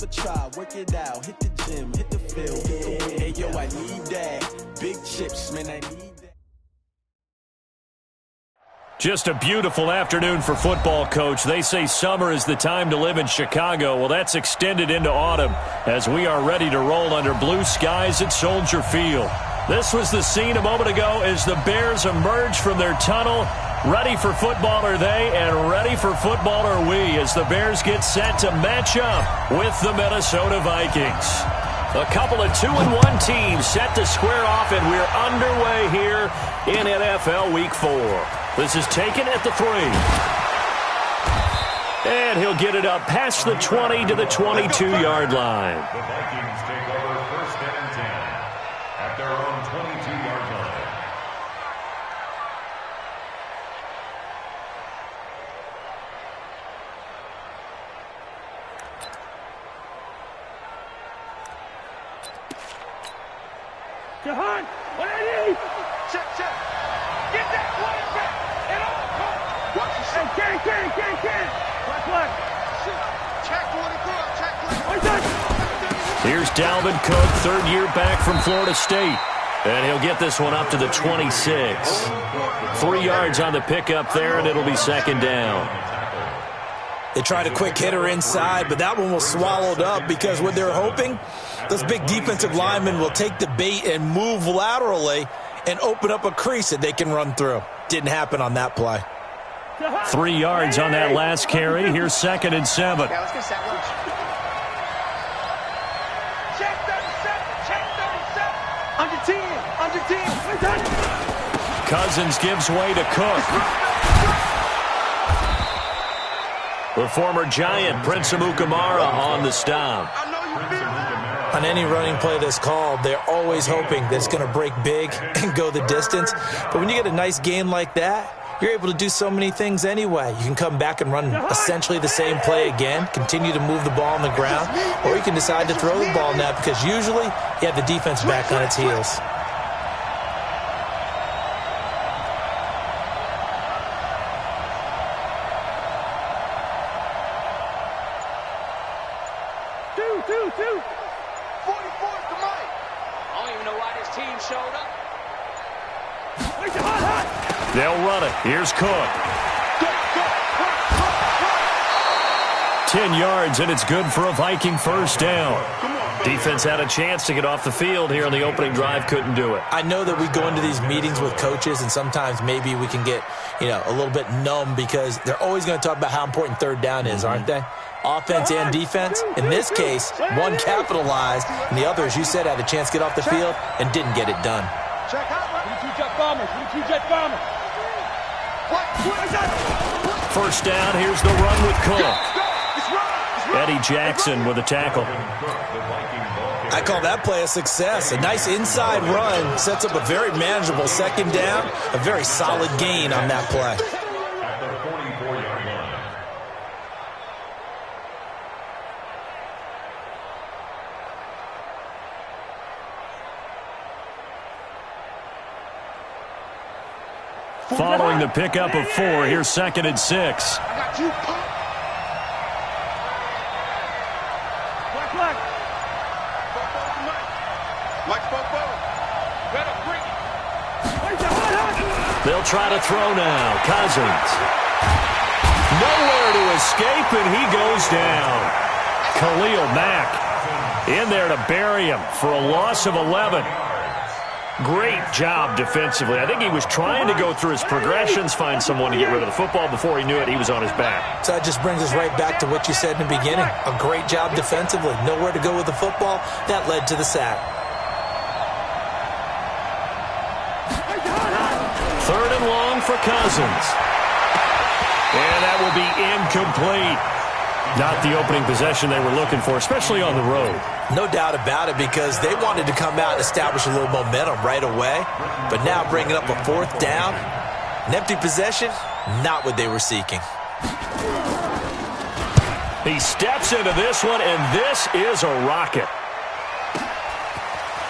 never try, work it out, hit the gym, hit the field, get the win. Hey, yo, I need that. Big chips, man, I need that. Just a beautiful afternoon for football, Coach. They say summer is the time to live in Chicago. Well, that's extended into autumn as we are ready to roll under blue skies at Soldier Field. This was the scene a moment ago as the Bears emerged from their tunnel. Ready for football are they, and ready for football are we as the Bears get set to match up with the Minnesota Vikings. A couple of 2-1 teams set to square off, and we're underway here in NFL Week 4. This is taken at the 3. And he'll get it up past the 20 to the 22-yard line. The Vikings take over 1st and 10 at their own 22-yard line. Jahan, what I need? Check. Get that quarterback. And all come. Watch your shot. Can. Black. Check one and go. Here's Dalvin Cook, third year back from Florida State. And he'll get this one up to the 26. 3 yards on the pickup there, and it'll be 2nd down. They tried a quick hitter inside, but that one was swallowed up because what they're hoping, those big defensive linemen will take the bait and move laterally and open up a crease that they can run through. Didn't happen on that play. 3 yards on that last carry. Here's 2nd and 7. Yeah, let's get set. Check 37. Under 10. Cousins gives way to Cook. The former Giant, Prince Amukamara, on the stop. On any running play that's called, they're always hoping that it's going to break big and go the distance. But when you get a nice gain like that, you're able to do so many things anyway. You can come back and run essentially the same play again, continue to move the ball on the ground, or you can decide to throw the ball now because usually you have the defense back on its heels. Two. 44 to Mike. I don't even know why this team showed up. They'll run it. Here's Cook. 10 yards, and it's good for a Viking 1st down. Defense had a chance to get off the field here on the opening drive, couldn't do it. I know that we go into these meetings with coaches, and sometimes maybe we can get, a little bit numb because they're always going to talk about how important 3rd down is, aren't they? Offense and defense. In this case, one capitalized, and the other, as you said, had a chance to get off the field and didn't get it done. Check out. 22 jet bombers. 1st down, here's the run with Cook. Eddie Jackson with a tackle. I call that play a success. A nice inside run sets up a very manageable 2nd down. A very solid gain on that play. At the 44-yard line. Following the pickup of 4, here's 2nd and 6. I got you, Pop. Black. Mike Popo. Better bring it. They'll try to throw now. Cousins. Nowhere to escape, and he goes down. Khalil Mack in there to bury him for a loss of 11. Great job defensively. I think he was trying to go through his progressions, find someone to get rid of the football. Before he knew it, he was on his back. So that just brings us right back to what you said in the beginning. A great job defensively. Nowhere to go with the football. That led to the sack. 3rd and long for Cousins. And that will be incomplete. Not the opening possession they were looking for, especially on the road. No doubt about it, because they wanted to come out and establish a little momentum right away. But now bringing up a 4th down, an empty possession, not what they were seeking. He steps into this one, and this is a rocket.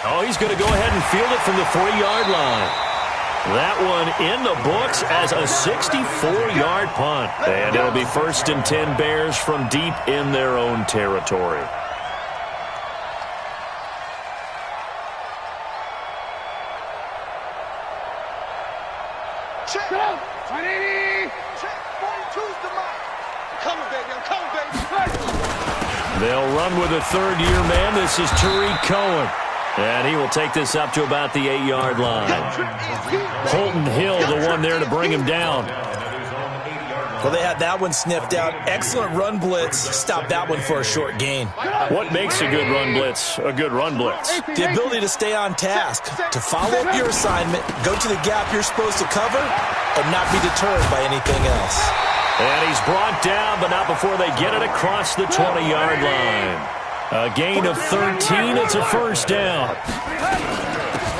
Oh, he's going to go ahead and field it from the 3-yard line. That one in the books as a 64-yard punt. And it'll be 1st and 10 Bears from deep in their own territory. They'll run with a third-year man. This is Tariq Cohen. And he will take this up to about the 8-yard line. Holton Hill, the one there to bring him down. Well, they had that one sniffed out. Excellent run blitz. Stopped that one for a short gain. What makes a good run blitz a good run blitz? The ability to stay on task, to follow up your assignment, go to the gap you're supposed to cover, and not be deterred by anything else. And he's brought down, but not before they get it across the 20-yard line. A gain of 13. It's a first down.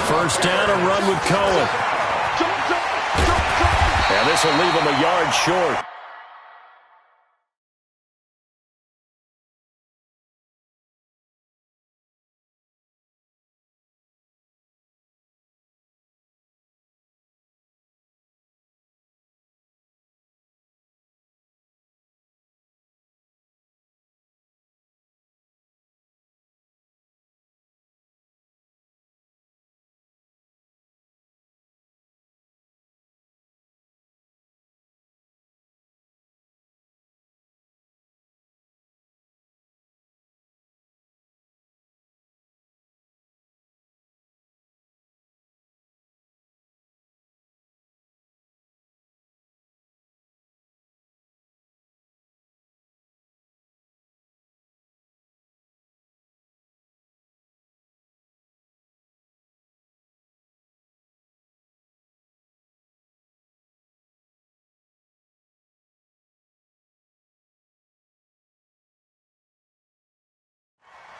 First down, a run with Cohen. And this will leave him a yard short.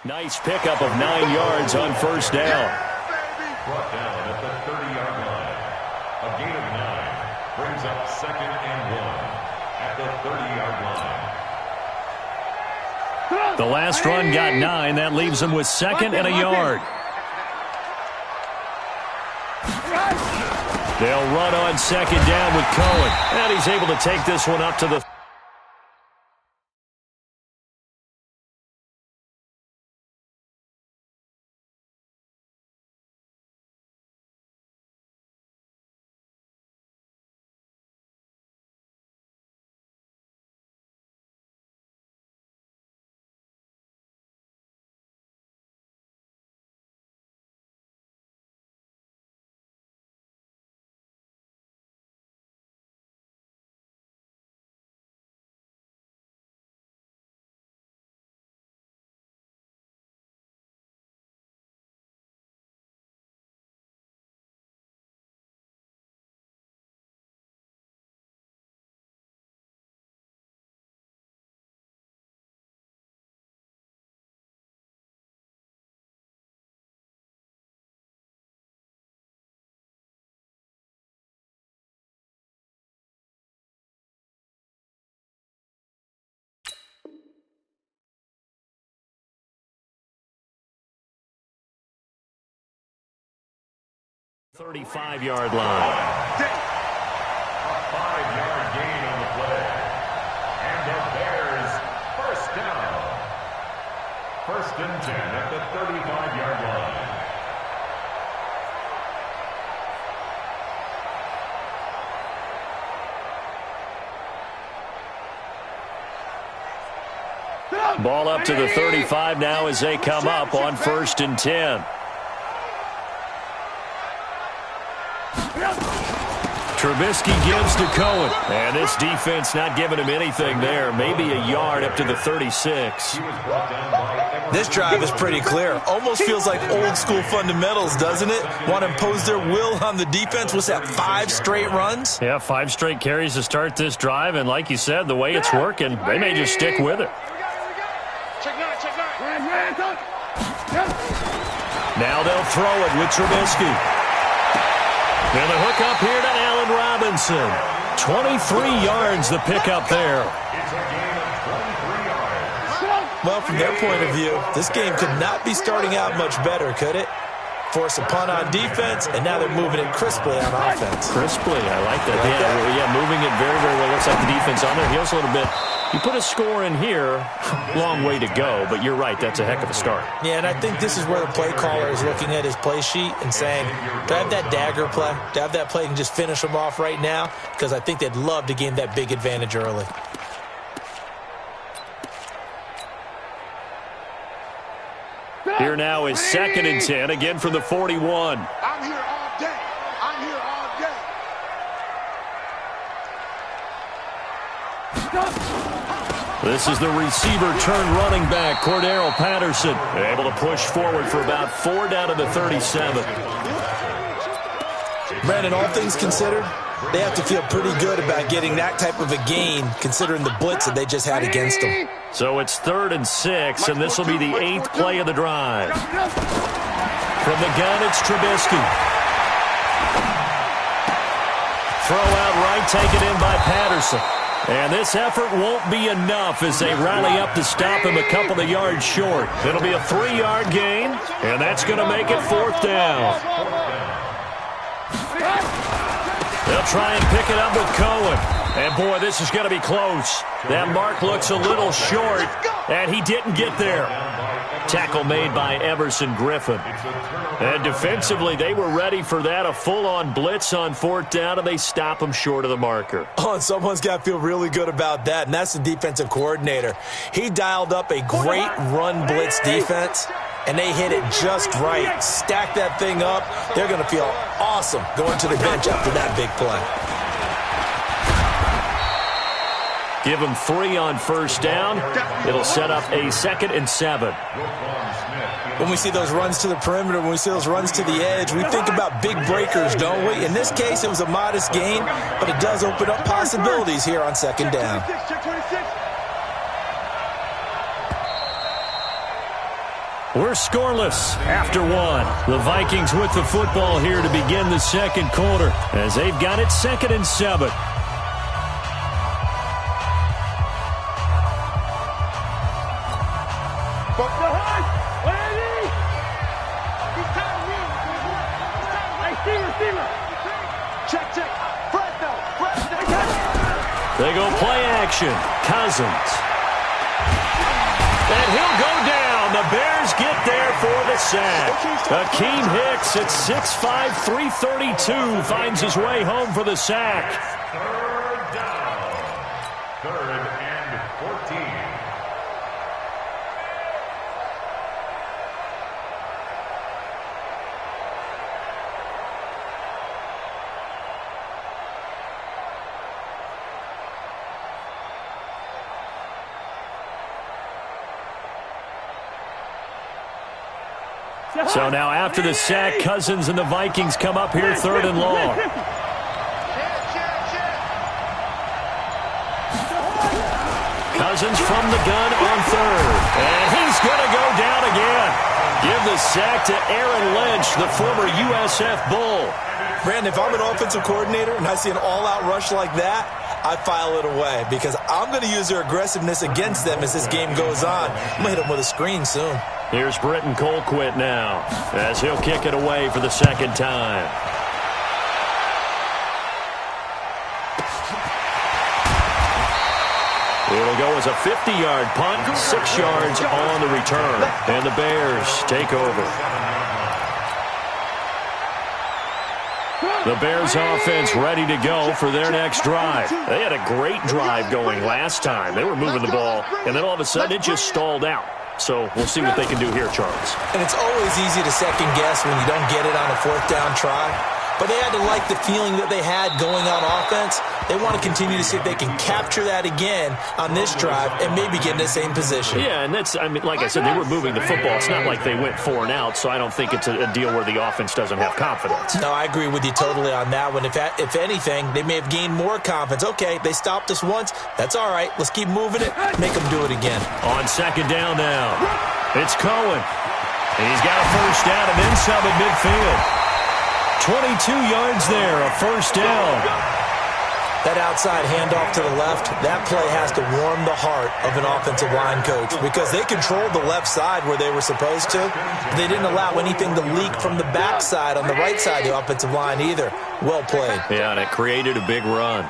Nice pickup of 9 yards on first down. Brought down at the 30-yard line. A gain of 9 brings up 2nd and 1 at the 30-yard line. The last run got 9. That leaves him with 2nd and a yard. They'll run on 2nd down with Cohen. And he's able to take this one up to the .35-yard line. A 5-yard gain on the play. And the Bears first down. 1st and 10 at the 35-yard line. Ball up to the 35 now as they come up on 1st and 10. Trubisky gives to Cohen. And this defense not giving him anything there. Maybe a yard up to the 36. This drive is pretty clear. Almost feels like old school fundamentals, doesn't it? Want to impose their will on the defense. What's that, 5 straight runs? Yeah, 5 straight carries to start this drive. And like you said, the way it's working, they may just stick with it. Now they'll throw it with Trubisky. And the hook up here to Allen Robinson. 23 yards the pickup there. It's a gain of 23 yards. Well, from their point of view, this game could not be starting out much better, could it? Force a punt on defense, and now they're moving it crisply on offense. Crisply, I like that. Yeah, moving it very, very well. Looks like the defense on their heels a little bit. You put a score in here, long way to go, but you're right, that's a heck of a start. Yeah, and I think this is where the play caller is looking at his play sheet and saying, do I have that dagger play? Do I have that play and just finish them off right now? Because I think they'd love to gain that big advantage early. Here now is 2nd and 10, again from the 41. I'm here all day. I'm here all day. This is the receiver turned running back, Cordero Patterson. Able to push forward for about 4 down to the 37. Brandon, all things considered, they have to feel pretty good about getting that type of a gain, considering the blitz that they just had against them. So it's 3rd and 6, and this will be the 8th play of the drive. From the gun, it's Trubisky. Throw out right, taken in by Patterson. And this effort won't be enough as they rally up to stop him a couple of yards short. It'll be a 3-yard gain, and that's going to make it 4th down. They'll try and pick it up with Cohen. And, boy, this is going to be close. That mark looks a little short, and he didn't get there. Tackle made by Everson Griffin. And defensively, they were ready for that, a full-on blitz on 4th down, and they stop him short of the marker. Oh, and someone's got to feel really good about that, and that's the defensive coordinator. He dialed up a great run blitz defense, and they hit it just right. Stack that thing up. They're going to feel awesome going to the bench after that big play. Give them 3 on 1st down. It'll set up a 2nd and 7. When we see those runs to the perimeter, when we see those runs to the edge, we think about big breakers, don't we? In this case, it was a modest gain, but it does open up possibilities here on 2nd down. We're scoreless after 1. The Vikings with the football here to begin the 2nd quarter as they've got it 2nd and 7. They go play action. Cousins. And he'll go down. The Bears get there for the sack. Akeem Hicks at 6'5", 332 finds his way home for the sack. 3rd down. 3rd and 14. So now after the sack, Cousins and the Vikings come up here 3rd and long. Cousins from the gun on 3rd. And he's going to go down again. Give the sack to Aaron Lynch, the former USF Bull. Brandon, if I'm an offensive coordinator and I see an all-out rush like that, I file it away because I'm going to use their aggressiveness against them as this game goes on. I'm going to hit them with a screen soon. Here's Britton Colquitt now as he'll kick it away for the 2nd time. It'll go as a 50-yard punt, 6 yards on the return. And the Bears take over. The Bears offense ready to go for their next drive. They had a great drive going last time. They were moving the ball, and then all of a sudden it just stalled out. So we'll see what they can do here, Charles. And it's always easy to second guess when you don't get it on a 4th down try. But they had to like the feeling that they had going on offense. They want to continue to see if they can capture that again on this drive and maybe get in the same position. Yeah, and that's, I mean, like I said, they were moving the football. It's not like they went 4 and out, so I don't think it's a deal where the offense doesn't have confidence. No, I agree with you totally on that one. If anything, they may have gained more confidence. Okay, they stopped us once. That's all right. Let's keep moving it. Make them do it again. On 2nd down now, it's Cohen. And he's got a 1st down and then some at midfield. 22 yards there, a 1st down. That outside handoff to the left, that play has to warm the heart of an offensive line coach because they controlled the left side where they were supposed to. But they didn't allow anything to leak from the backside on the right side of the offensive line either. Well played. Yeah, and it created a big run.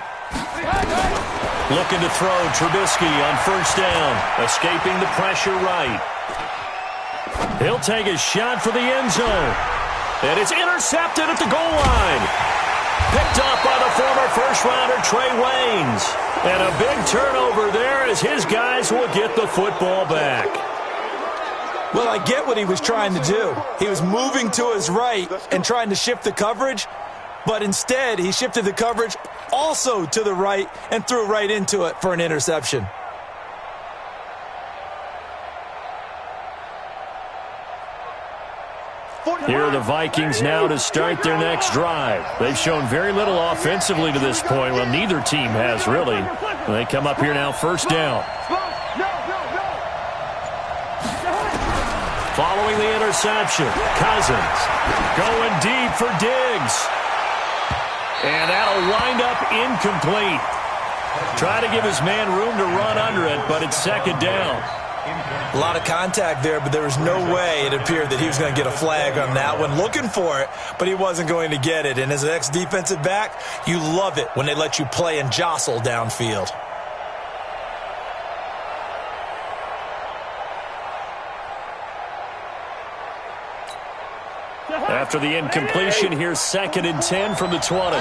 Looking to throw, Trubisky on 1st down, escaping the pressure right. He'll take a shot for the end zone. And it's intercepted at the goal line. Picked up by the former first-rounder Trey Waynes. And a big turnover there as his guys will get the football back. Well, I get what he was trying to do. He was moving to his right and trying to shift the coverage, but instead he shifted the coverage also to the right and threw right into it for an interception. Here are the Vikings now to start their next drive. They've shown very little offensively to this point. Well, neither team has, really. They come up here now, first down. Following the interception, Cousins going deep for Diggs. And that'll wind up incomplete. Try to give his man room to run under it, but it's second down. A lot of contact there, but there was no way it appeared that he was going to get a flag on that one. Looking for it, but he wasn't going to get it. And as an ex-defensive back, you love it when they let you play and jostle downfield. After the incompletion, here's 2nd and 10 from the 20.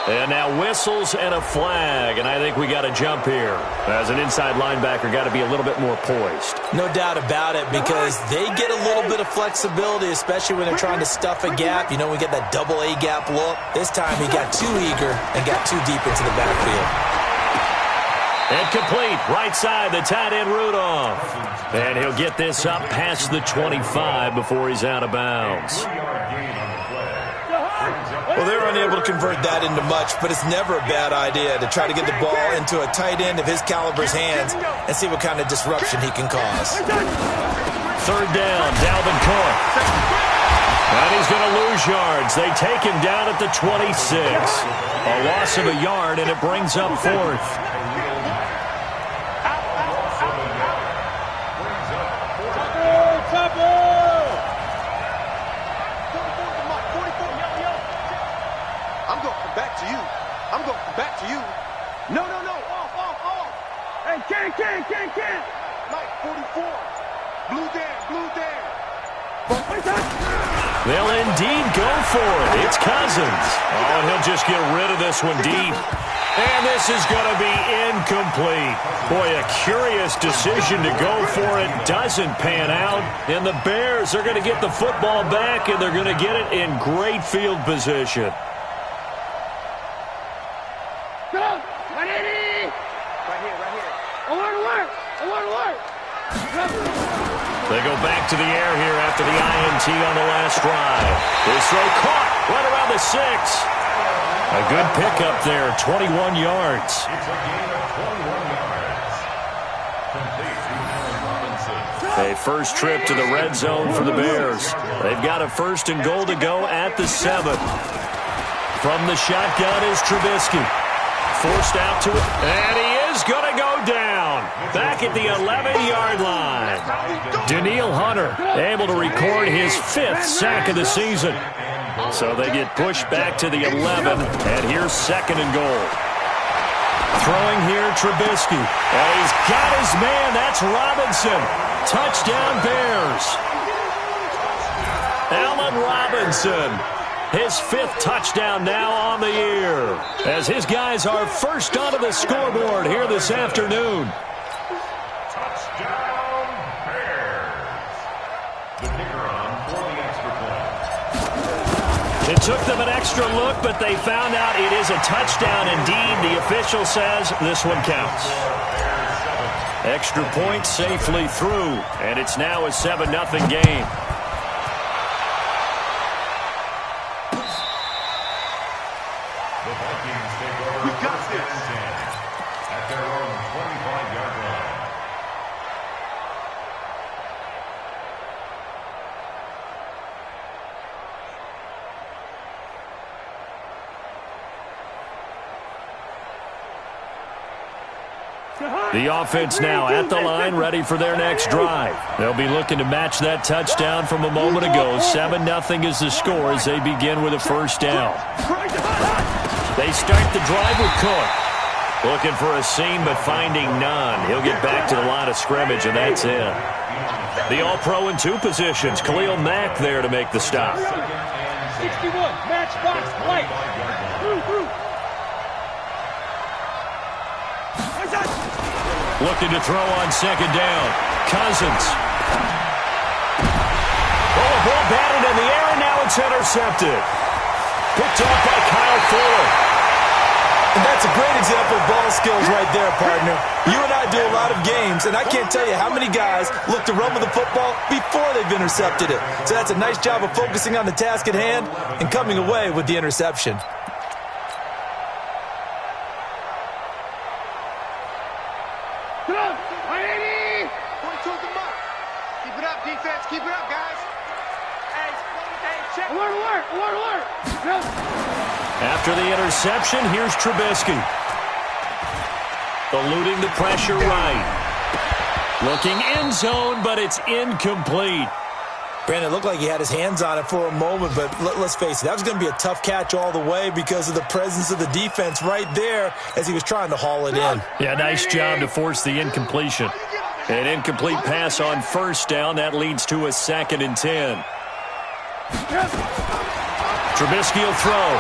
And now whistles and a flag, and I think we got to jump here. As an inside linebacker, got to be a little bit more poised. No doubt about it, because they get a little bit of flexibility, especially when they're trying to stuff a gap. You know, we get that double A gap look. This time he got too eager and got too deep into the backfield. And complete, right side, the tight end Rudolph. And he'll get this up past the 25 before he's out of bounds. Well, they're unable to convert that into much, but it's never a bad idea to try to get the ball into a tight end of his caliber's hands and see what kind of disruption he can cause. Third down, Dalvin Cook. And he's going to lose yards. They take him down at the 26. A loss of a yard, and it brings up 4th. Can't. Like 44. Blue down. They'll indeed go for it. It's Cousins. Oh, and he'll just get rid of this one deep. And this is going to be incomplete. Boy, a curious decision to go for it. Doesn't pan out. And the Bears are going to get the football back, and they're going to get it in great field position. They go back to the air here after the INT on the last drive. This throw caught right around the 6. A good pickup there, 21 yards. It's a gain of 21 yards. Complete to Robinson. A first trip to the red zone for the Bears. They've got a 1st and goal to go at the 7. From the shotgun is Trubisky. Forced out to it, and he is going to go down. Back at the 11-yard line. Danielle Hunter able to record his 5th sack of the season. So they get pushed back to the 11, and here's 2nd and goal. Throwing here, Trubisky. And he's got his man. That's Robinson. Touchdown, Bears. Allen Robinson. His 5th touchdown now on the year, as his guys are first onto the scoreboard here this afternoon. Touchdown, Bears. The kicker on for the extra point. It took them an extra look, but they found out it is a touchdown indeed. The official says this one counts. Extra point safely through, and it's now a 7-0 game. The Vikings take over first and 10 at their own 25-yard line. The offense now at the line, ready for their next drive. They'll be looking to match that touchdown from a moment ago. 7-0 is the score as they begin with a first down. They start the drive with Cook. Looking for a seam, but finding none. He'll get back to the line of scrimmage, and that's it. The All-Pro in 2 positions. Khalil Mack there to make the stop. 61, match box, right. Through. Looking to throw on second down. Cousins. Oh, a ball batted in the air, and now it's intercepted. Picked off by Kyle Fuller. And that's a great example of ball skills right there, partner. You and I do a lot of games, and I can't tell you how many guys look to run with the football before they've intercepted it. So that's a nice job of focusing on the task at hand and coming away with the interception. Come on, 180! 42 the mark. Keep it up, defense. Keep it up, guys. Hey, check. Alert. Go. After the interception, here's Trubisky. Eluding the pressure right. Looking end zone, but it's incomplete. Brandon, it looked like he had his hands on it for a moment, but let's face it, that was going to be a tough catch all the way because of the presence of the defense right there as he was trying to haul it in. Yeah, nice job to force the incompletion. An incomplete pass on first down. That leads to a 2nd and 10. Trubisky will throw.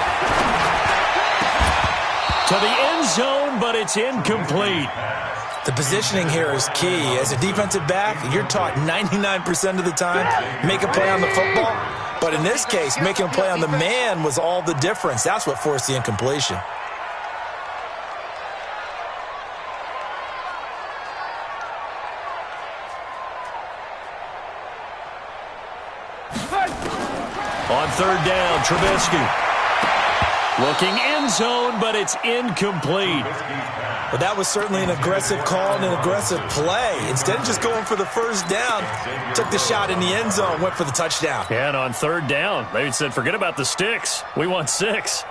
To the end zone, but it's incomplete. The positioning here is key. As a defensive back, you're taught 99% of the time, make a play on the football. But in this case, making a play on the man was all the difference. That's what forced the incompletion. On 3rd down, Trubisky. Looking end zone, but it's incomplete. But that was certainly an aggressive call and an aggressive play. Instead of just going for the first down, took the shot in the end zone, went for the touchdown. And on 3rd down, they said, forget about the sticks. We want 6.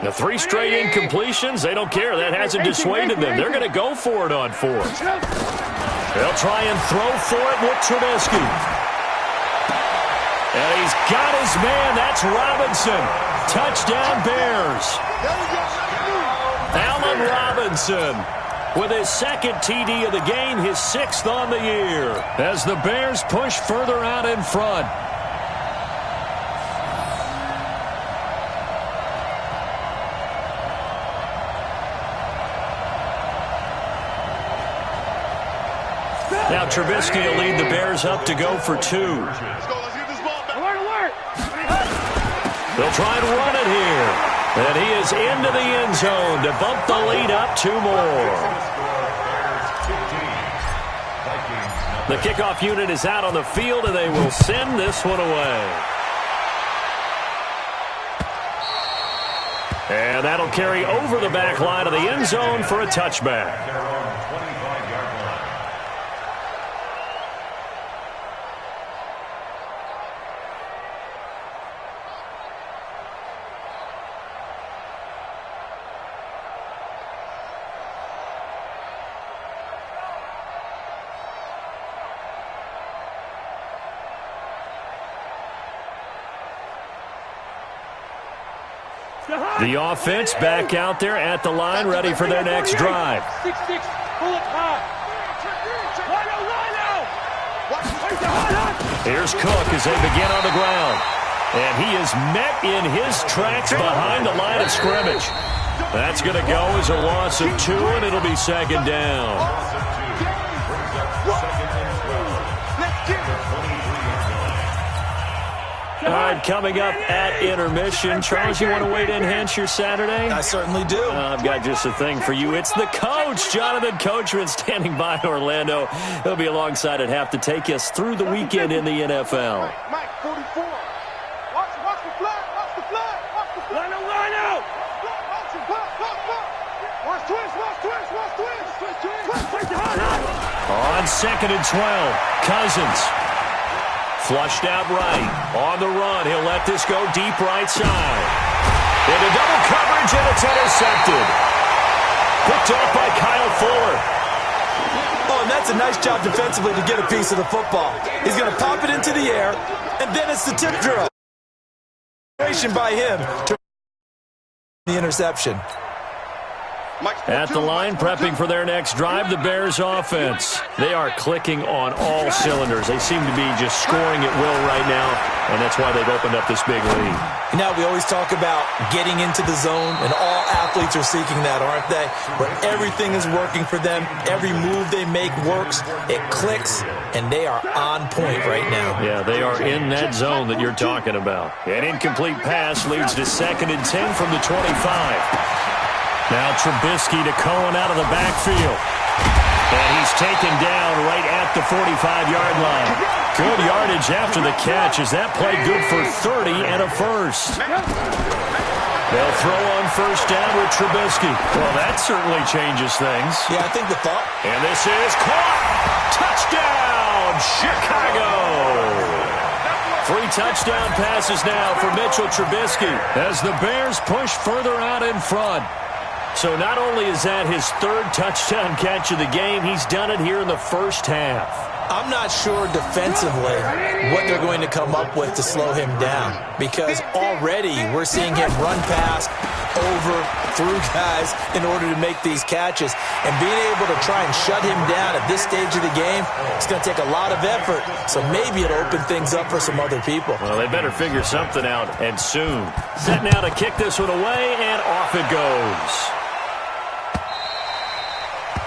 The 3 straight incompletions, they don't care. That hasn't dissuaded them. They're going to go for it on 4th. They'll try and throw for it with Trubisky. And he's got his man. That's Robinson. Touchdown, Bears. Allen Robinson with his 2nd TD of the game, his 6th on the year, as the Bears push further out in front. Now Trubisky will lead the Bears up to go for 2. Let's go. Let's get this ball back. Alert. They'll try and run it here. And he is into the end zone to bump the lead up 2 more. The kickoff unit is out on the field, and they will send this one away. And that'll carry over the back line of the end zone for a touchback. The offense back out there at the line, ready for their next drive. 6-6, pull it high. Here's Cook as they begin on the ground. And he is met in his tracks behind the line of scrimmage. That's going to go as a loss of 2, and it'll be 2nd down. All right, coming up at intermission. Charles, you want to wait to enhance your Saturday? I certainly do. I've got just a thing for you. It's the coach, Jonathan Coachman, standing by in Orlando. He'll be alongside at half to take us through the weekend in the NFL. Mike, 44. Watch the flag. Watch the flag. Line out. Watch it. Watch twist. On 2nd and 12, Cousins. Flushed out right. On the run, he'll let this go deep right side. Into double coverage, and it's intercepted. Picked off by Kyle Fuller. Oh, and that's a nice job defensively to get a piece of the football. He's going to pop it into the air, and then it's the tip drill. By him to the interception. At the line, prepping for their next drive, the Bears offense. They are clicking on all cylinders. They seem to be just scoring at will right now, and that's why they've opened up this big lead. You know, we always talk about getting into the zone, and all athletes are seeking that, aren't they? Where everything is working for them, every move they make works, it clicks, and they are on point right now. Yeah, they are in that zone that you're talking about. An incomplete pass leads to 2nd and 10 from the 25. Now Trubisky to Cohen out of the backfield. And he's taken down right at the 45-yard line. Good yardage after the catch. Is that play good for 30 and a first? They'll throw on first down with Trubisky. Well, that certainly changes things. Yeah, I think the thought. And this is caught. Touchdown, Chicago. 3 touchdown passes now for Mitchell Trubisky as the Bears push further out in front. So not only is that his 3rd touchdown catch of the game, he's done it here in the first half. I'm not sure defensively what they're going to come up with to slow him down, because already we're seeing him run past, over, through guys in order to make these catches. And being able to try and shut him down at this stage of the game, it's going to take a lot of effort. So maybe it'll open things up for some other people. Well, they better figure something out, and soon. Set now to kick this one away, and off it goes.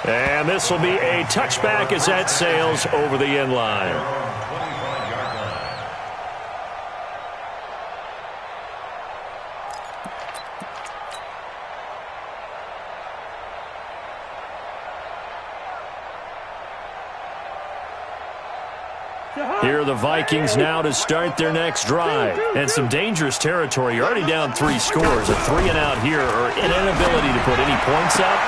And this will be a touchback as that sails over the end line. Here are the Vikings now to start their next drive. And some dangerous territory. You're already down 3 scores. A 3-and-out here, or an inability to put any points up.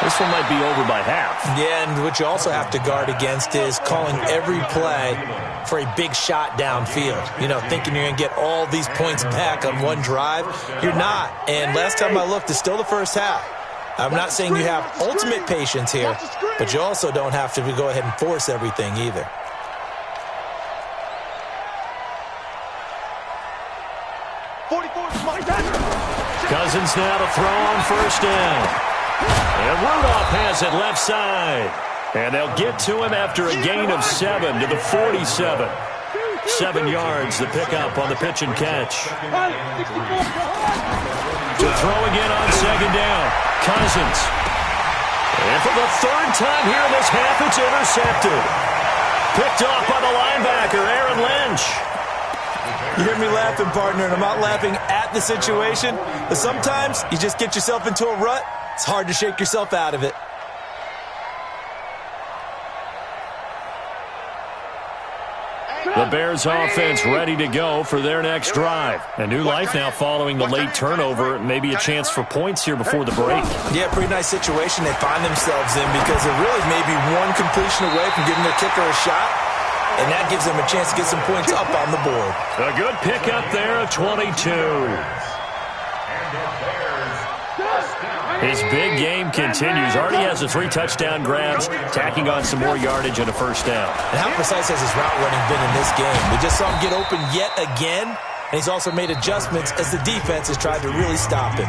This one might be over by half. Yeah, and what you also have to guard against is calling every play for a big shot downfield. You know, thinking you're going to get all these points back on one drive. You're not. And last time I looked, it's still the first half. I'm not saying you have ultimate patience here, but you also don't have to go ahead and force everything either. Cousins now to throw on first down. And Rudolph has it left side. And they'll get to him after a gain of 7 to the 47. 7 yards, the pickup on the pitch and catch. To throw again on 2nd down. Cousins. And for the 3rd time here in this half, it's intercepted. Picked off by the linebacker, Aaron Lynch. You hear me laughing, partner, and I'm not laughing at the situation, but sometimes you just get yourself into a rut. It's hard to shake yourself out of it. The Bears offense ready to go for their next drive. A new life now following the late turnover. Maybe a chance for points here before the break. Yeah, pretty nice situation they find themselves in, because it really may be one completion away from giving their kicker a shot, and that gives them a chance to get some points up on the board. A good pickup there of 22. His big game continues. Already has the 3 touchdown grabs, tacking on some more yardage and a first down. And how precise has his route running been in this game? We just saw him get open yet again, and he's also made adjustments as the defense has tried to really stop him.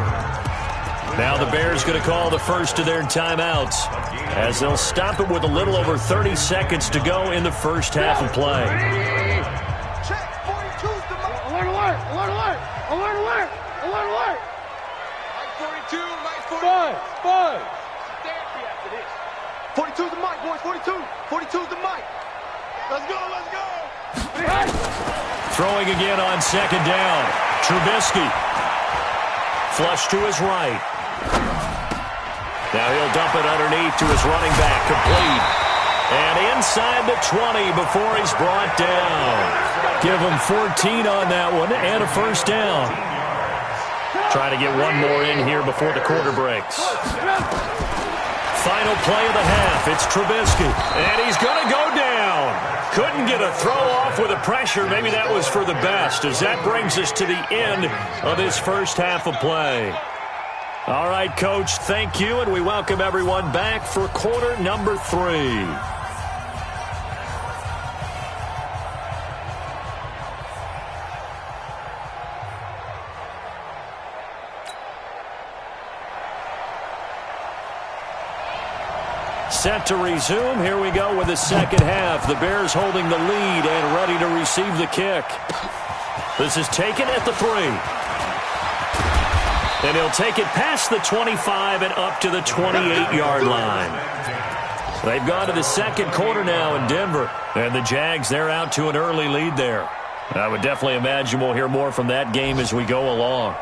Now the Bears going to call the first of their timeouts, as they'll stop it with a little over 30 seconds to go in the first half of play. Alert, alert, alert, alert, alert, alert, alert, alert. 5. 42's the mic, boys. 42's the mic. Let's go, let's go. Throwing again on 2nd down. Trubisky. Flush to his right. Now he'll dump it underneath to his running back. Complete. And inside the 20 before he's brought down. Give him 14 on that one and a first down. Trying to get one more in here before the quarter breaks. Final play of the half. It's Trubisky. And he's going to go down. Couldn't get a throw off with the pressure. Maybe that was for the best, as that brings us to the end of this first half of play. All right, Coach, thank you, and we welcome everyone back for quarter number 3. Set to resume. Here we go with the second half. The Bears holding the lead and ready to receive the kick. This is taken at the 3. And he'll take it past the 25 and up to the 28-yard line. They've gone to the second quarter now in Denver. And the Jags, they're out to an early lead there. I would definitely imagine we'll hear more from that game as we go along.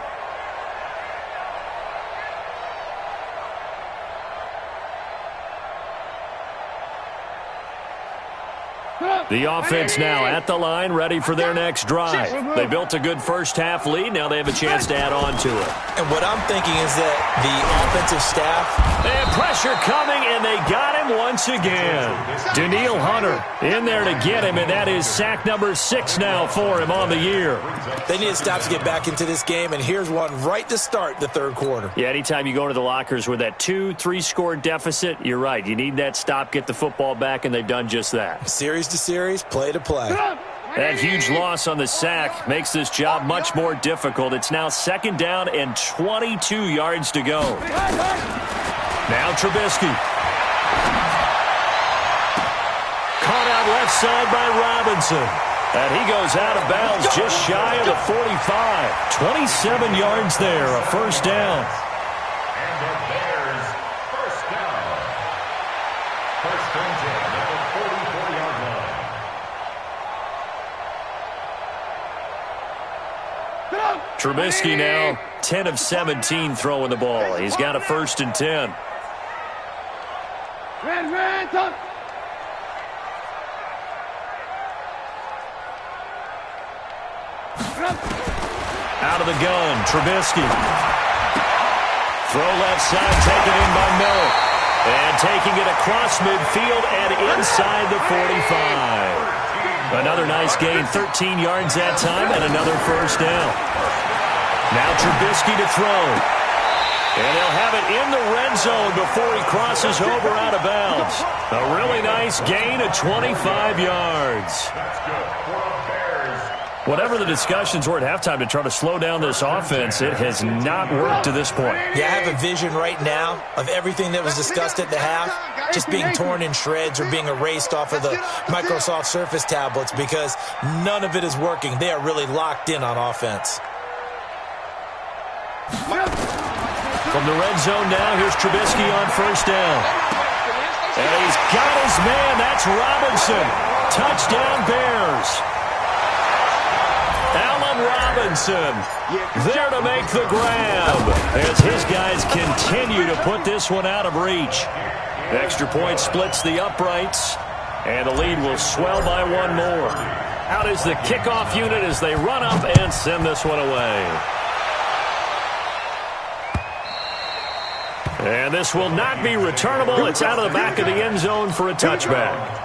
The offense now at the line, ready for their next drive. They built a good first-half lead. Now they have a chance to add on to it. And what I'm thinking is that the offensive staff... And pressure coming, and they got him once again. Danielle Hunter in there to get him, and that is sack number 6 now for him on the year. They need to stop to get back into this game, and here's one right to start the third quarter. Yeah, anytime you go into the lockers with that 2-3 score deficit, you're right. You need that stop, get the football back, and they've done just that. Series to series, play to play. That huge loss on the sack makes this job much more difficult. It's now second down and 22 yards to go. Now Trubisky. Caught out left side by Robinson. And he goes out of bounds just shy of the 45. 27 yards there, a first down. And the Bears, first down. First and 10 at the 44-yard line. Trubisky now 10 of 17 throwing the ball. He's got a first and 10. Out of the gun, Trubisky. Throw left side, taken in by Miller. And taking it across midfield and inside the 45. Another nice gain, 13 yards that time, and another first down. Now Trubisky to throw. And he'll have it in the red zone before he crosses over out of bounds. A really nice gain of 25 yards. That's good for the Bears. Whatever the discussions were at halftime to try to slow down this offense, it has not worked to this point. Yeah, I have a vision right now of everything that was discussed at the half just being torn in shreds or being erased off of the Microsoft Surface tablets because none of it is working. They are really locked in on offense. From the red zone now, here's Trubisky on first down. And he's got his man. That's Robinson. Touchdown, Bears. Allen Robinson there to make the grab as his guys continue to put this one out of reach. Extra point splits the uprights, and the lead will swell by one more. Out is the kickoff unit as they run up and send this one away. And this will not be returnable. It's out of the back of the end zone for a touchback.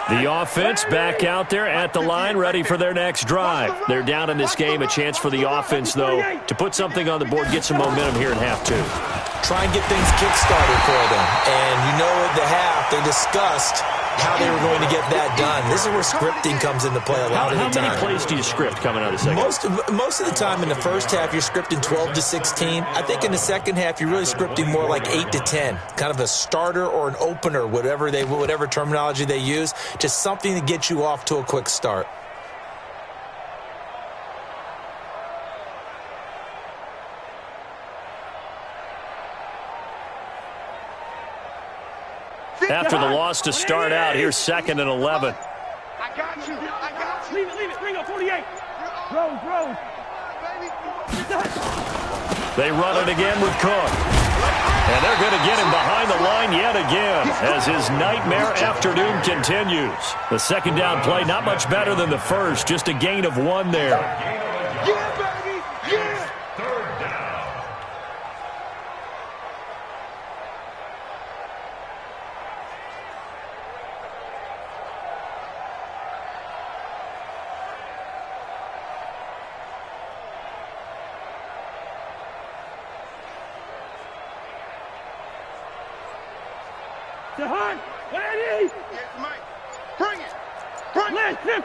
The offense back out there at the line, ready for their next drive. They're down in this game. A chance for the offense, though, to put something on the board, get some momentum here in half two. Try and get things kick-started for them. And you know at the half, they discussed how they were going to get that done. This is where scripting comes into play a lot of the time. How many plays do you script coming out of the second? Most of the time in the first half, you're scripting 12 to 16. I think in the second half, you're really scripting more like 8 to 10. Kind of a starter or an opener, whatever terminology they use. Just something to get you off to a quick start. After the loss to start out, here's second and 11. I got you. Leave it. Bring up 48. Rose. They run it again with Cook. And they're going to get him behind the line yet again as his nightmare afternoon continues. The second down play, not much better than the first, just a gain of 1 there. Yeah, baby. Yeah. Third down. Jahan, what I need? Bring it. Last 50.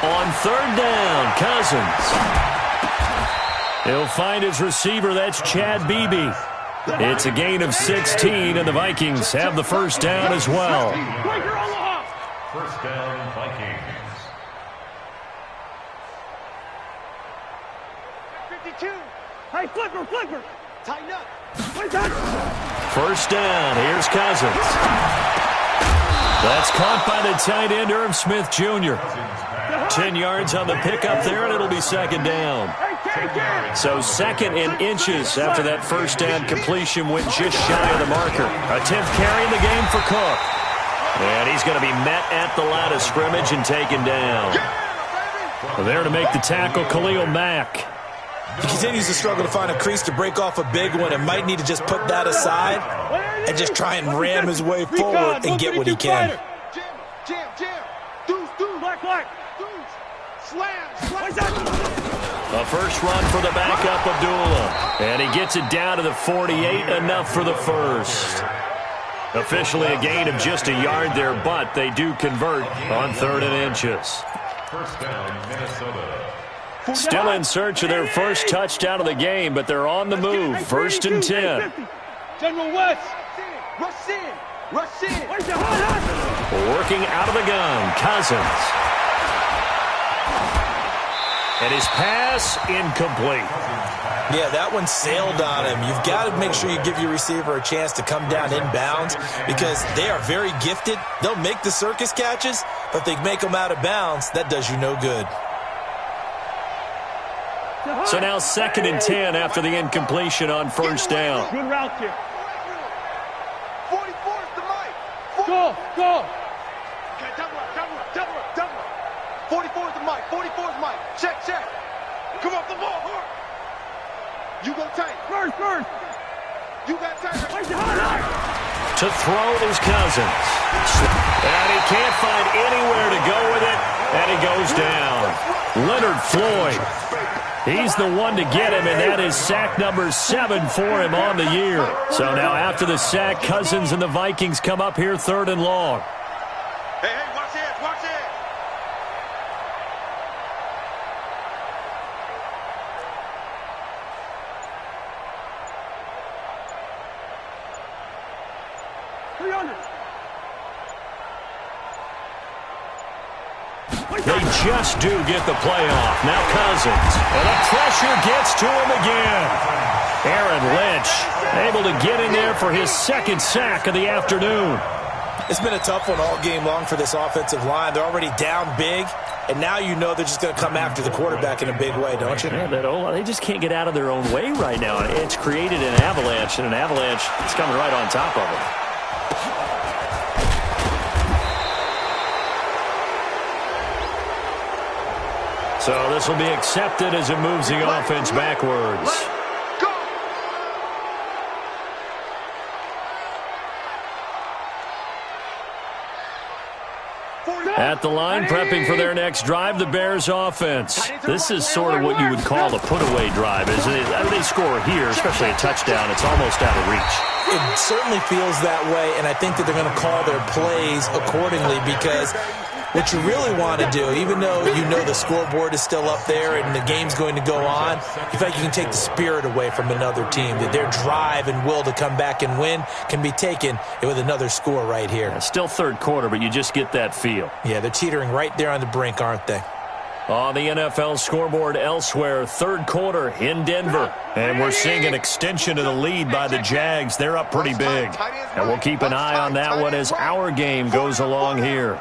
On third down, Cousins. He'll find his receiver. That's Chad Beebe. It's a gain of 16, and the Vikings have the first down as well. First down, Vikings. 52. Hey, flipper. Tighten up. First down. Here's Cousins. That's caught by the tight end, Irv Smith Jr. 10 yards on the pickup there, and it'll be second down. So second in inches after that first down completion went just shy of the marker. A 10th carry in the game for Cook. And he's going to be met at the line of scrimmage and taken down. There to make the tackle, Khalil Mack. He continues to struggle to find a crease to break off a big one and might need to just put that aside and just try and ram his way forward and get what he can. Jam. Deuce. Black. Deuce. Slam. A first run for the backup, Abdullah. And he gets it down to the 48, enough for the first. Officially a gain of just a yard there, but they do convert on 3rd and inches. First down, Minnesota. Still in search of their first touchdown of the game, but they're on the move. 1st and 10. General West. Rush in. Working out of the gun, Cousins. And his pass incomplete. Yeah, that one sailed on him. You've got to make sure you give your receiver a chance to come down inbounds because they are very gifted. They'll make the circus catches, but if they make them out of bounds, that does you no good. So now 2nd and 10 after the incompletion on first down. Good route here. 44 is the mic. Go. Okay, double up. 44 is the mic. Check. Come off the ball. You go tight. First. You got tight. To throw is Cousins. And he can't find anywhere to go with it, and he goes down. Leonard Floyd. He's the one to get him, and that is sack number 7 for him on the year. So now after the sack, Cousins and the Vikings come up here 3rd and long. Hey, watch it. They just do get the playoff. Now Cousins. And the pressure gets to him again. Aaron Lynch able to get in there for his 2nd sack of the afternoon. It's been a tough one all game long for this offensive line. They're already down big, and now you know they're just going to come after the quarterback in a big way, don't you? Yeah, they just can't get out of their own way right now. It's created an avalanche, and an avalanche is coming right on top of them. So this will be accepted as it moves the offense backwards. At the line, prepping for their next drive, the Bears offense. This is sort of what you would call a put-away drive, isn't it? I mean, they score here, especially a touchdown. It's almost out of reach. It certainly feels that way, and I think that they're going to call their plays accordingly because what you really want to do, even though you know the scoreboard is still up there and the game's going to go on, you feel like you can take the spirit away from another team, that their drive and will to come back and win can be taken with another score right here. It's still 3rd quarter, but you just get that feel. Yeah, they're teetering right there on the brink, aren't they? On the NFL scoreboard elsewhere, 3rd quarter in Denver. And we're seeing an extension of the lead by the Jags. They're up pretty big. And we'll keep an eye on that one as our game goes along here.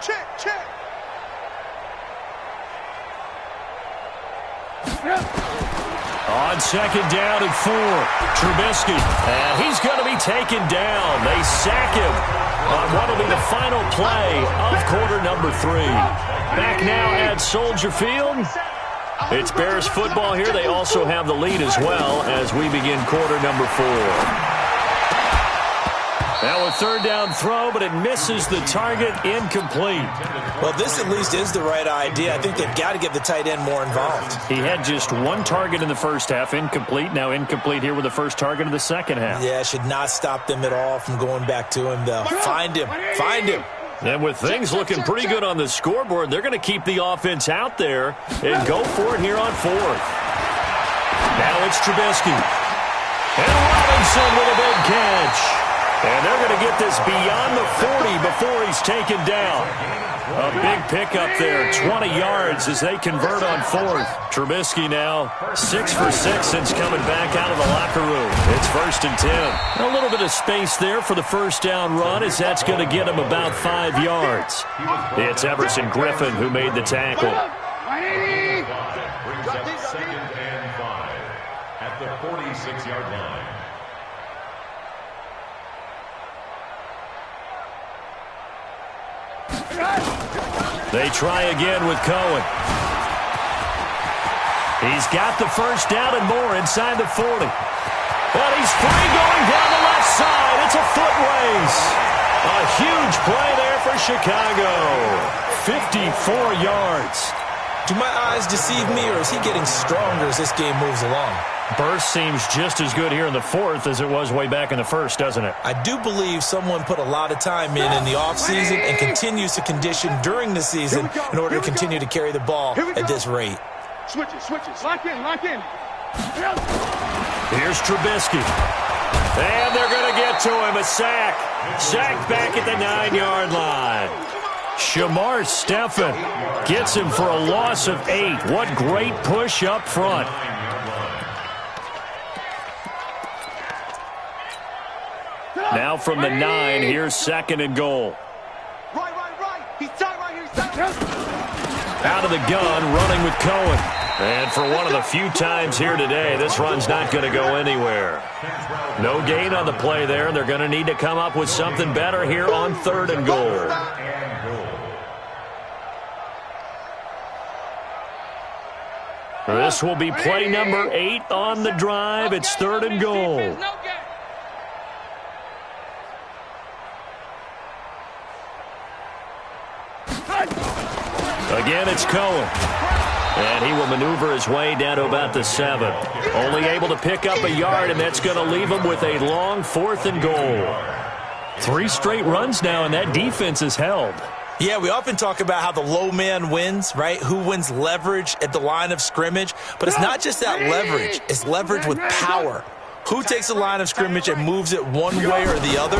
On 2nd down and 4, Trubisky. And he's going to be taken down. They sack him on what will be the final play of quarter number 3. Back now at Soldier Field. It's Bears football here. They also have the lead as well as we begin quarter number 4. Now a 3rd down throw, but it misses the target, incomplete. Well, this at least is the right idea. I think they've got to get the tight end more involved. He had just 1 target in the first half, incomplete. Now incomplete here with the first target of the second half. Yeah, should not stop them at all from going back to him, though. Find him. And with things looking pretty good on the scoreboard, they're going to keep the offense out there and go for it here on 4th. Now it's Trubisky. And Robinson with a big catch. And they're going to get this beyond the 40 before he's taken down. A big pickup there, 20 yards as they convert on fourth. Trubisky now 6 for 6 since coming back out of the locker room. It's 1st and 10. A little bit of space there for the first down run as that's going to get him about 5 yards. It's Everson Griffin who made the tackle. Brings up 2nd and 5 at the 46-yard line. They try again with Cohen. He's got the first down and more inside the 40. But he's free going down the left side. It's a foot race. A huge play there for Chicago. 54 yards. Do my eyes deceive me, or is he getting stronger as this game moves along? Burst seems just as good here in the 4th as it was way back in the 1st, doesn't it? I do believe someone put a lot of time in the offseason and continues to condition during the season in order to continue to carry the ball at this rate. Switches. Lock in. Here's Trubisky. And they're going to get to him. A sack. Sacked back at the 9-yard line. Shamar Stephen gets him for a loss of 8. What great push up front. Now from the 9, here's 2nd and goal. Right. He's tight right here. Out of the gun, running with Cohen. And for one of the few times here today, this run's not going to go anywhere. No gain on the play there. They're going to need to come up with something better here on 3rd and goal. This will be play number 8 on the drive. It's 3rd and goal. Again, it's Cohen. And he will maneuver his way down to about the 7. Only able to pick up a yard, and that's going to leave him with a long 4th and goal. 3 straight runs now, and that defense is held. Yeah, we often talk about how the low man wins, right? Who wins leverage at the line of scrimmage. But it's not just that leverage. It's leverage with power. Who takes the line of scrimmage and moves it one way or the other?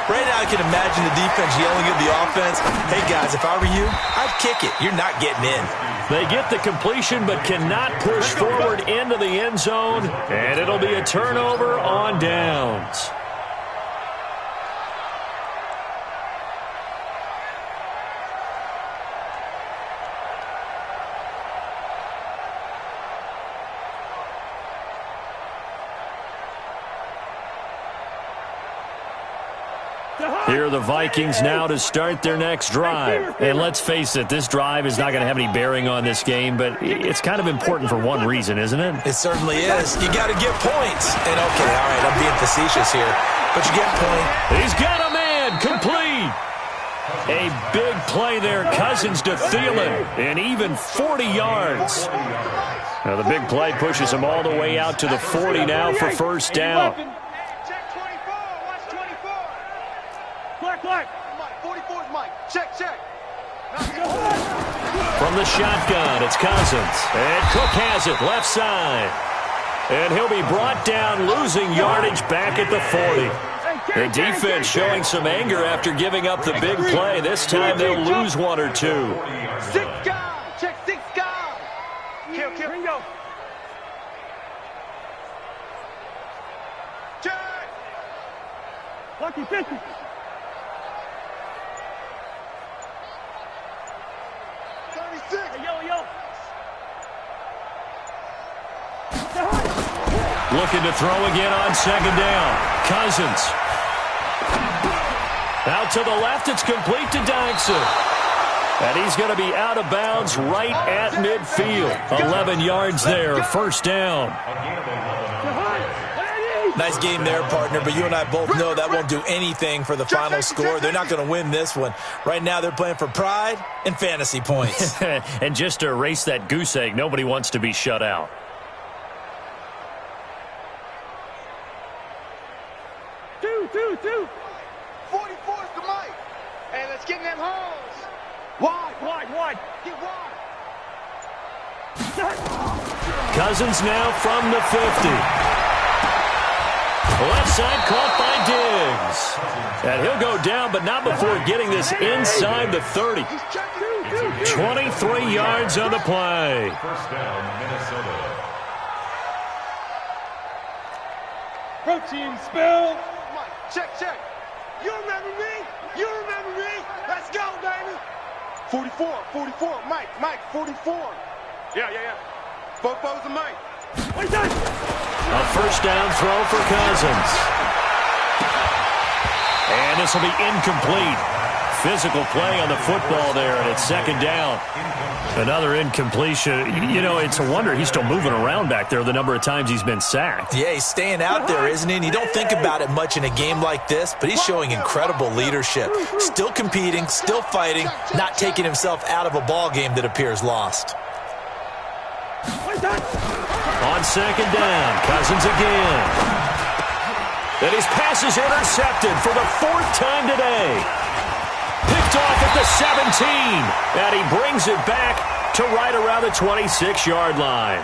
Right now, I can imagine the defense yelling at the offense, hey, guys, if I were you, I'd kick it. You're not getting in. They get the completion but cannot push forward into the end zone, and it'll be a turnover on downs. Here are the Vikings now to start their next drive. And let's face it, this drive is not going to have any bearing on this game, but it's kind of important for one reason, isn't it? It certainly is. You got to get points. And okay, all right, I'm being facetious here, but you get point. He's got a man, complete. A big play there, Cousins to Thielen, and even 40 yards. Now the big play pushes him all the way out to the 40 now for first down. Black. 44 is Mike. Check. From the shotgun, it's Cousins. And Cook has it, left side. And he'll be brought down, losing yardage back at the 40. The defense showing some anger after giving up the big play. This time they'll lose 1 or 2. 6 guys. Check 6 guys. Kill. Ringo. Check. Lucky 50. Looking to throw again on 2nd down. Cousins. Out to the left, it's complete to Dykson. And he's going to be out of bounds right at midfield. 11 yards there, first down. Nice game there, partner, but you and I both know that won't do anything for the final score. They're not going to win this one. Right now, they're playing for pride and fantasy points. And just to erase that goose egg, nobody wants to be shut out. Two. 44 is the mic. Hey, let's get in that holes. Wide. Get wide. Cousins now from the 50. Left side caught by Diggs. And he'll go down, but not before getting this inside the 30. 23 yards on the play. First down, Minnesota. Protein spill. Mike, check. You remember me? Let's go, baby. 44. Mike, 44. Yeah. Fo's and Mike. A first down throw for Cousins. And this will be incomplete. Physical play on the football there, and it's second down. Another incompletion. You know, it's a wonder he's still moving around back there the number of times he's been sacked. Yeah, he's staying out there, isn't he? And you don't think about it much in a game like this, but he's showing incredible leadership. Still competing, still fighting, not taking himself out of a ball game that appears lost. On second down, Cousins again. And his pass is intercepted for the fourth time today. Picked off at the 17, and he brings it back to right around the 26-yard line.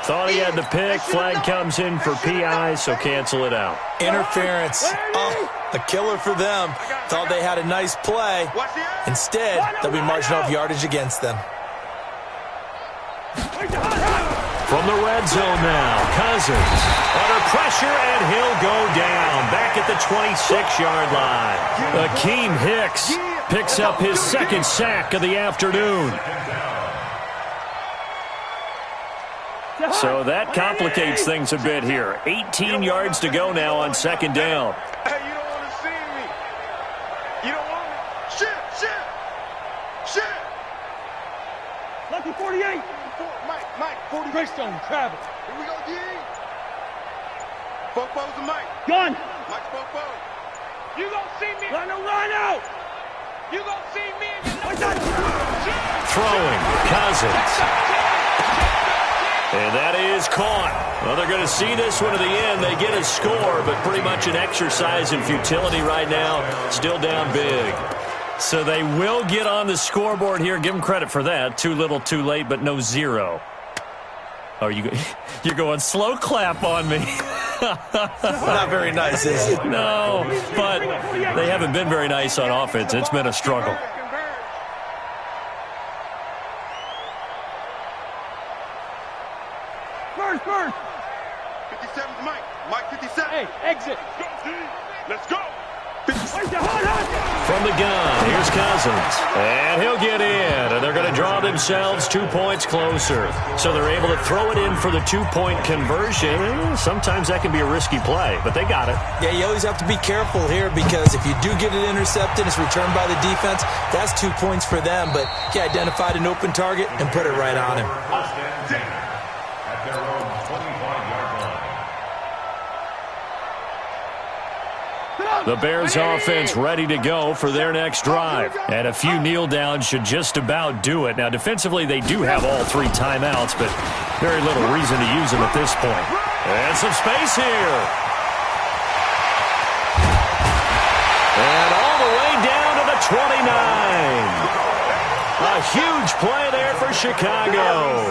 Thought he had the pick. Flag comes in for PI, so cancel it out. Interference. Oh, a killer for them. Thought they had a nice play. Instead, they'll be marching off yardage against them. From the red zone now, Cousins under pressure, and he'll go down back at the 26-yard line. Akeem Hicks picks up his second sack of the afternoon. So that complicates things a bit here. 18 yards to go now on second down. Hey, you don't want to see me. You don't want me. Shit. Lucky 48. Mike, 40. Greystone, Travis. Here we go, D. Fo's and Mike. Gun. Mike's Fofo. You gonna see me. Run out. You gonna see me. Throwing, Cousins. And that is caught. Well, they're going to see this one to the end. They get a score, but pretty much an exercise in futility right now. Still down big. So they will get on the scoreboard here. Give them credit for that. Too little, too late, but no zero. Oh, you're going slow clap on me. Not very nice, is it? No, but they haven't been very nice on offense. It's been a struggle. First. 57's Mike 57. Hey, exit. Let's go. From the gun, here's Cousins. And he'll get in. And they're going to draw themselves 2 points closer. So they're able to throw it in for the two-point conversion. Sometimes that can be a risky play, but they got it. Yeah, you always have to be careful here because if you do get it intercepted, it's returned by the defense, that's 2 points for them. But he identified an open target and put it right on him. At their own 25-yard line. The Bears offense ready to go for their next drive. And a few kneel downs should just about do it. Now, defensively, they do have all three timeouts, but very little reason to use them at this point. And some space here. And all the way down to the 29. A huge play there for Chicago.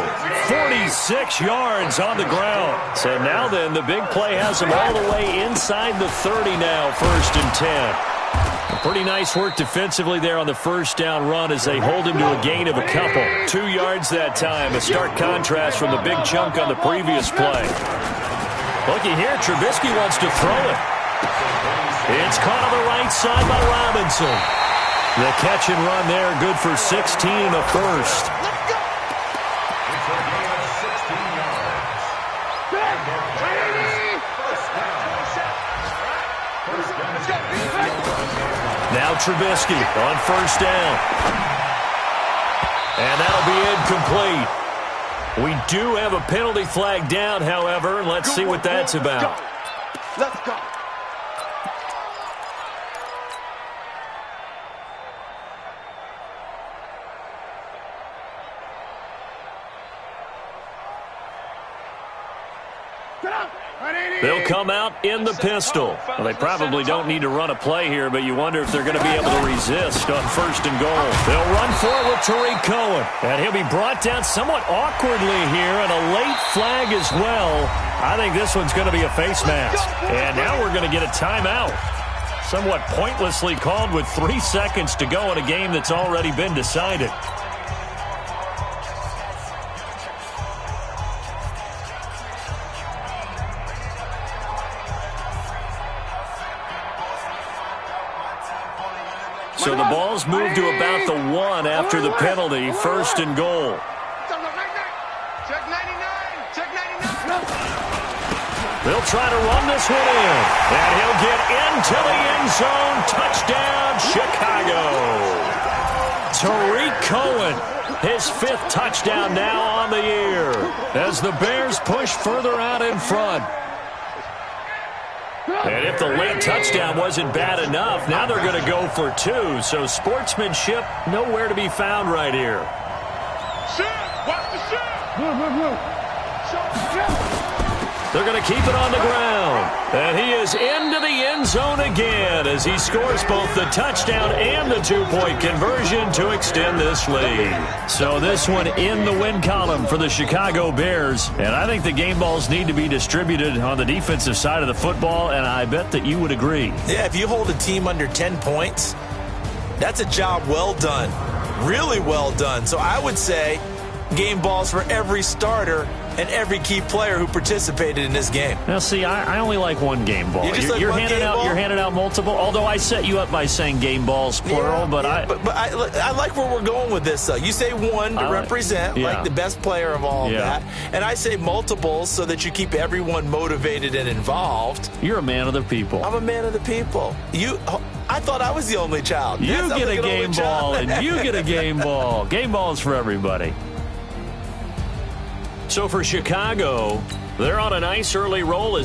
46 yards on the ground. So now then, the big play has them all the way inside the 30 now, 1st and 10. Pretty nice work defensively there on the first down run as they hold him to a gain of a couple. 2 yards that time, a stark contrast from the big chunk on the previous play. Looky here, Trubisky wants to throw it. It's caught on the right side by Robinson. The catch and run there, good for 16 in the first. It's a gain of 16 yards. Now Trubisky on first down. And that'll be incomplete. We do have a penalty flag down, however. Let's see what that's about. Let's go. They'll come out in the pistol. Well, they probably don't need to run a play here, but you wonder if they're going to be able to resist on 1st and goal. They'll run for it with Tariq Cohen. And he'll be brought down somewhat awkwardly here, and a late flag as well. I think this one's going to be a face mask. And now we're going to get a timeout. Somewhat pointlessly called with 3 seconds to go in a game that's already been decided. So the ball's moved to about the 1 after the penalty, 1st and goal. Check 99. Check 99. They'll try to run this one in. And he'll get into the end zone. Touchdown, Chicago. Tariq Cohen, his 5th touchdown now on the year as the Bears push further out in front. And if the late touchdown wasn't bad enough, now they're going to go for 2. So sportsmanship nowhere to be found right here. Watch the They're going to keep it on the ground. And he is into the end zone again as he scores both the touchdown and the 2-point conversion to extend this lead. So this one in the win column for the Chicago Bears. And I think the game balls need to be distributed on the defensive side of the football, and I bet that you would agree. Yeah, if you hold a team under 10 points, that's a job well done. Really well done. So I would say game balls for every starter and every key player who participated in this game. Now, see, I only like one game ball. You're handing out multiple. Although I set you up by saying game balls plural, but I like where we're going with this. Though you say one to represent like the best player of all of that, and I say multiples so that you keep everyone motivated and involved. You're a man of the people. I'm a man of the people. I thought I was the only child. You get a game ball, and you get a game ball. Game balls for everybody. So for Chicago, they're on a nice early roll.